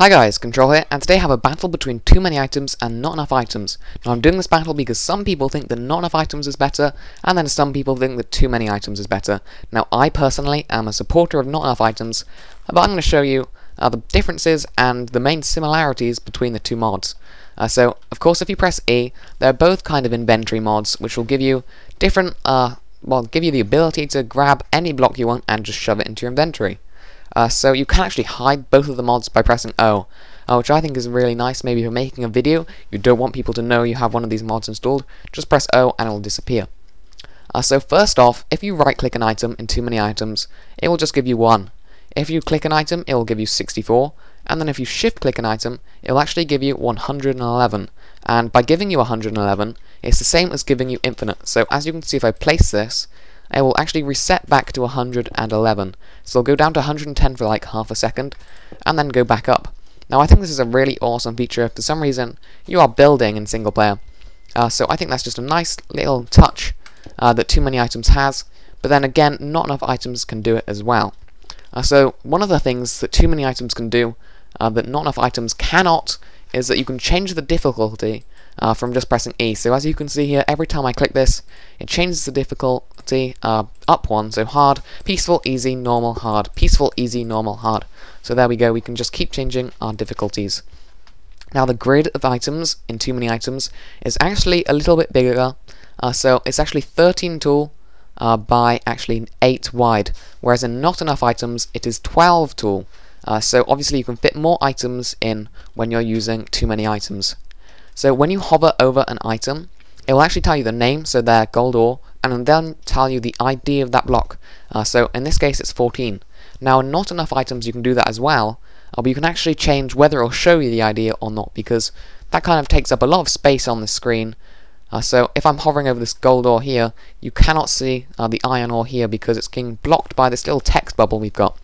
Hi guys, Control here, and today I have a battle between too many items and not enough items. Now I'm doing this battle because some people think that not enough items is better, and then some people think that too many items is better. Now I personally am a supporter of not enough items, but I'm going to show you the differences and the main similarities between the two mods. So, of course, if you press E, they're both kind of inventory mods, which will give you different, give you the ability to grab any block you want and just shove it into your inventory. So you can actually hide both of the mods by pressing O, which I think is really nice. Maybe if you're making a video, you don't want people to know you have one of these mods installed, just press O and it will disappear. So first off, if you right click an item in too many items, it will just give you 1. If you click an item, it will give you 64, and then if you shift click an item, it will actually give you 111. And by giving you 111, it's the same as giving you infinite. So as you can see, if I place this, it will actually reset back to 111. So it'll go down to 110 for like half a second, and then go back up. Now I think this is a really awesome feature if for some reason you are building in single player. So I think that's just a nice little touch that too many items has, but then again, not enough items can do it as well. So one of the things that too many items can do that not enough items cannot is that you can change the difficulty from just pressing E. So as you can see here, every time I click this, it changes the difficulty up one, so hard, peaceful, easy, normal, hard, peaceful, easy, normal, hard. So there we go, we can just keep changing our difficulties. Now the grid of items in too many items is actually a little bit bigger, so it's actually 13 tall by actually 8 wide, whereas in not enough items it is 12 tall. So obviously you can fit more items in when you're using too many items. So when you hover over an item, it will actually tell you the name, so there, gold ore, and then tell you the ID of that block. So in this case it's 14. Now in not enough items you can do that as well, but you can actually change whether it will show you the ID or not, because that kind of takes up a lot of space on the screen. So if I'm hovering over this gold ore here, you cannot see the iron ore here because it's being blocked by this little text bubble we've got.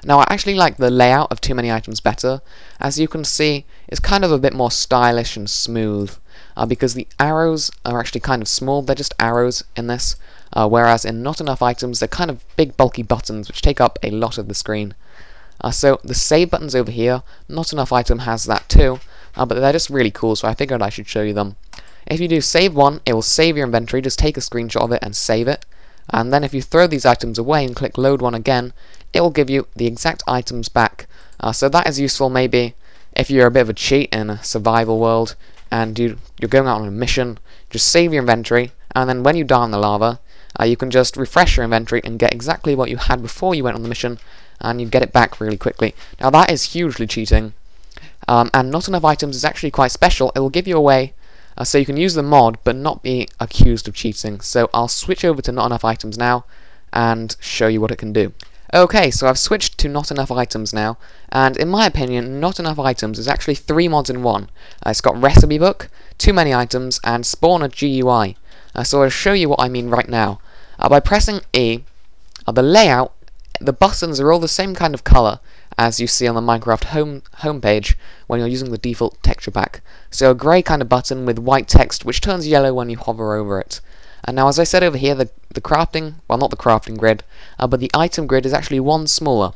Now I actually like the layout of too many items better. As you can see, it's kind of a bit more stylish and smooth, because the arrows are actually kind of small, they're just arrows in this, whereas in not enough items they're kind of big bulky buttons which take up a lot of the screen. So the save buttons over here, not enough item has that too, but they're just really cool, so I figured I should show you them. If you do save one, it will save your inventory, just take a screenshot of it and save it. And then if you throw these items away and click load one again, it will give you the exact items back. So that is useful maybe if you're a bit of a cheat in a survival world and you're going out on a mission, just save your inventory, and then when you die in the lava, you can just refresh your inventory and get exactly what you had before you went on the mission, and you get it back really quickly. Now that is hugely cheating, and not enough items is actually quite special. It will give you a way so you can use the mod but not be accused of cheating. So I'll switch over to not enough items now and show you what it can do. Okay, so I've switched to not enough items now, and in my opinion, not enough items is actually 3 mods in one. It's got recipe book, too many items, and spawner GUI. So I'll show you what I mean right now. By pressing E, the layout, the buttons are all the same kind of color as you see on the ModCraft homepage when you're using the default texture pack. So a grey kind of button with white text which turns yellow when you hover over it. And now as I said over here, the crafting, well not the crafting grid, but the item grid is actually 1 smaller,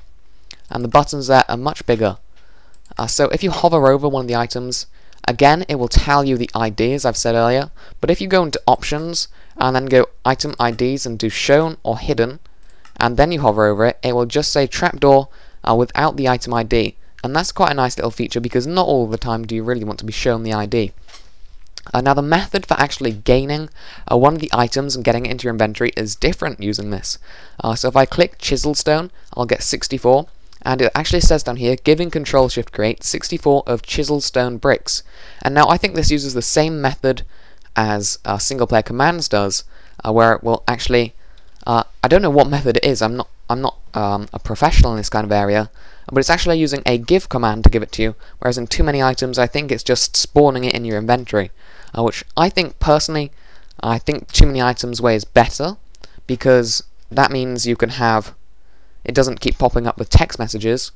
and the buttons there are much bigger. So if you hover over one of the items, again it will tell you the ID as I've said earlier, but if you go into options and then go item IDs and do shown or hidden, and then you hover over it, it will just say trapdoor without the item ID, and that's quite a nice little feature because not all the time do you really want to be shown the ID. Now the method for actually gaining one of the items and getting it into your inventory is different using this. So if I click chisel stone, I'll get 64, and it actually says down here, giving CtrlShiftCreate 64 of chisel stone bricks. And now I think this uses the same method as single player commands does, where it will actually, I don't know what method it is, I'm not a professional in this kind of area, but it's actually using a give command to give it to you, whereas in too many items I think it's just spawning it in your inventory, which I think personally, I think too many items way is better, because that means you can have, it doesn't keep popping up with text messages,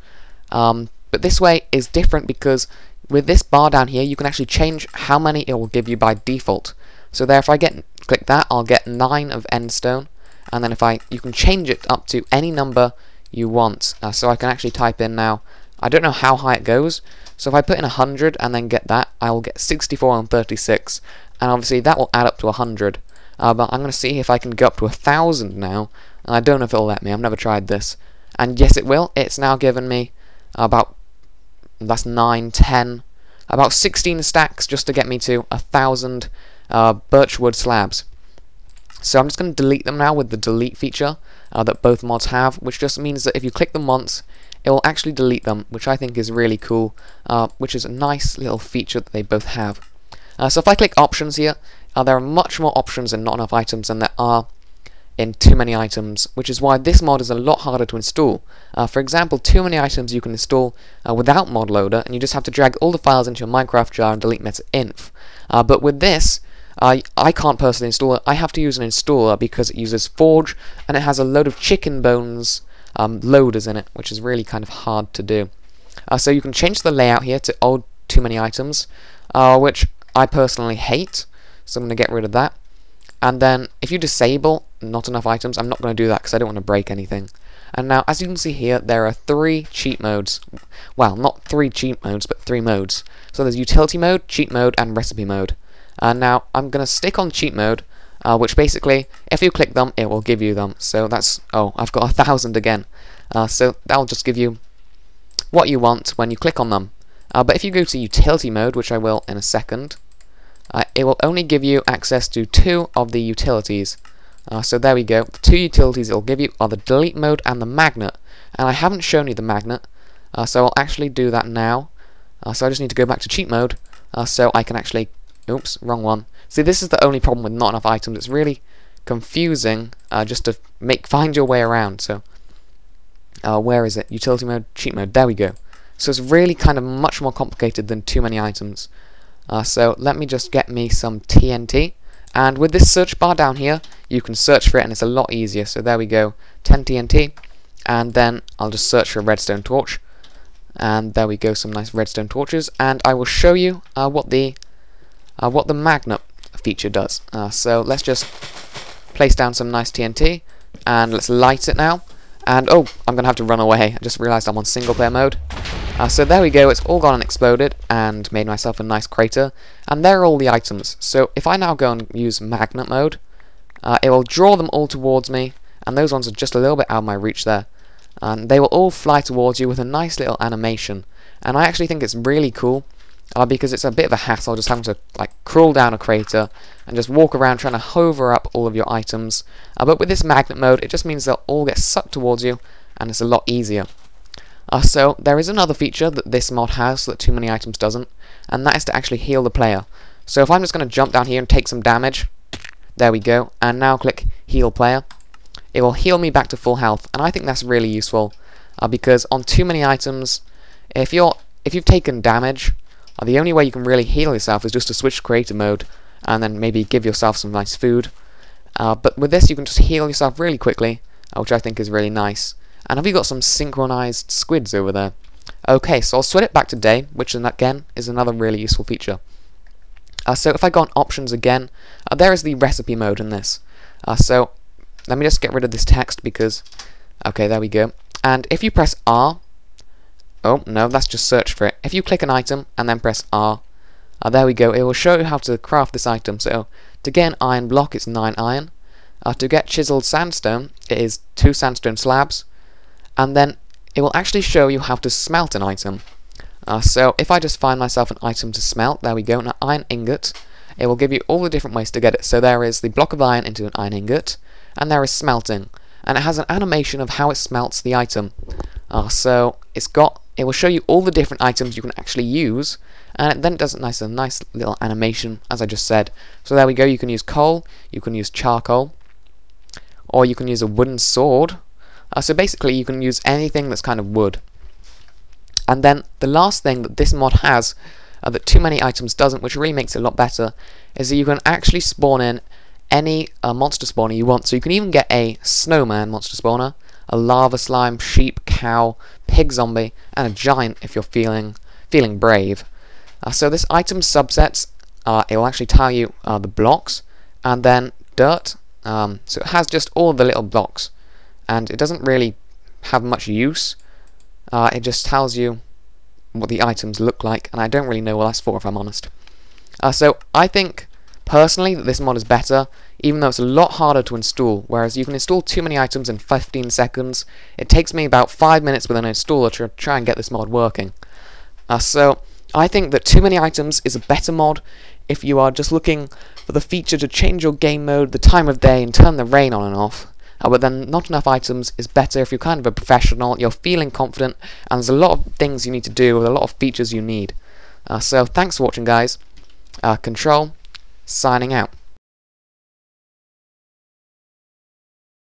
but this way is different because with this bar down here you can actually change how many it will give you by default. So there, if I click that, I'll get 9 of endstone, and then if you can change it up to any number you want. So I can actually type in now, I don't know how high it goes, so if I put in 100 and then get that, I will get 64 and 36, and obviously that will add up to 100. But I'm going to see if I can go up to 1,000 now, and I don't know if it'll let me. I've never tried this. And yes, it will. It's now given me about, that's 9, 10, about 16 stacks just to get me to 1,000 birchwood slabs. So I'm just going to delete them now with the delete feature that both mods have, which just means that if you click them once, it will actually delete them, which I think is really cool, which is a nice little feature that they both have. So if I click options here, there are much more options in not enough items than there are in too many items, which is why this mod is a lot harder to install. For example, too many items you can install without mod loader, and you just have to drag all the files into your Minecraft jar and delete meta-inf. But with this, I can't personally install it. I have to use an installer because it uses Forge, and it has a load of chicken bones loaders in it, which is really kind of hard to do. So you can change the layout here to old too many items, which I personally hate, so I'm going to get rid of that. And then if you disable not enough items, I'm not going to do that because I don't want to break anything. And now, as you can see here, there are 3 cheat modes. Well, not 3 cheat modes, but 3 modes. So there's utility mode, cheat mode, and recipe mode. Now, I'm going to stick on cheat mode, which basically, if you click them, it will give you them. So that's, oh, I've got 1,000 again. So that'll just give you what you want when you click on them. But if you go to utility mode, which I will in a second, it will only give you access to 2 of the utilities. So there we go. The 2 utilities it will give you are the delete mode and the magnet. And I haven't shown you the magnet, so I'll actually do that now. So I just need to go back to cheat mode, so I can actually... Oops, wrong one. See, this is the only problem with not enough items. It's really confusing just to find your way around. So where is it? Utility mode, cheat mode. There we go. So it's really kind of much more complicated than too many items. So let me just get me some TNT, and with this search bar down here you can search for it and it's a lot easier. So there we go, 10 TNT, and then I'll just search for a redstone torch, and there we go, some nice redstone torches, and I will show you what the magnet feature does. So let's just place down some nice TNT and let's light it now. And oh, I'm gonna have to run away. I just realized I'm on single player mode. So there we go, it's all gone and exploded and made myself a nice crater, and there are all the items. So if I now go and use magnet mode, it will draw them all towards me, and those ones are just a little bit out of my reach there, and they will all fly towards you with a nice little animation. And I actually think it's really cool because it's a bit of a hassle just having to like crawl down a crater and just walk around trying to hover up all of your items, but with this magnet mode it just means they'll all get sucked towards you and it's a lot easier. So there is another feature that this mod has that too many items doesn't, and that is to actually heal the player. So if I'm just going to jump down here and take some damage, there we go, and now click heal player, it will heal me back to full health, and I think that's really useful because on too many items, if you've taken damage, the only way you can really heal yourself is just to switch to creative mode and then maybe give yourself some nice food. But with this you can just heal yourself really quickly, which I think is really nice. And have you got some synchronized squids over there? Okay, so I'll switch it back to day, which again is another really useful feature. So if I go on options again, there is the recipe mode in this. So let me just get rid of this text because, okay, there we go. And if you press R, oh no, that's just search for it. If you click an item and then press R, there we go, it will show you how to craft this item. So to get an iron block, it's 9 iron. To get chiseled sandstone, it is 2 sandstone slabs. And then it will actually show you how to smelt an item. So if I just find myself an item to smelt, there we go, an iron ingot, it will give you all the different ways to get it. So there is the block of iron into an iron ingot, and there is smelting, and it has an animation of how it smelts the item. So it will show you all the different items you can actually use, and then it does a nice little animation, as I just said. So there we go, you can use coal, you can use charcoal, or you can use a wooden sword. So basically you can use anything that's kind of wood. And then the last thing that this mod has that too many items doesn't, which really makes it a lot better, is that you can actually spawn in any monster spawner you want. So you can even get a snowman monster spawner, a lava slime, sheep, cow, pig zombie, and a giant if you're feeling brave. So this item subsets, it will actually tell you the blocks, and then dirt. So it has just all the little blocks, and it doesn't really have much use. It just tells you what the items look like, and I don't really know what that's for, if I'm honest. So I think personally that this mod is better, even though it's a lot harder to install. Whereas you can install too many items in 15 seconds, it takes me about 5 minutes with an installer to try and get this mod working. So I think that too many items is a better mod if you are just looking for the feature to change your game mode, the time of day, and turn the rain on and off. But then not enough items is better if you're kind of a professional, you're feeling confident, and there's a lot of things you need to do, with a lot of features you need. So thanks for watching, guys. Control, signing out.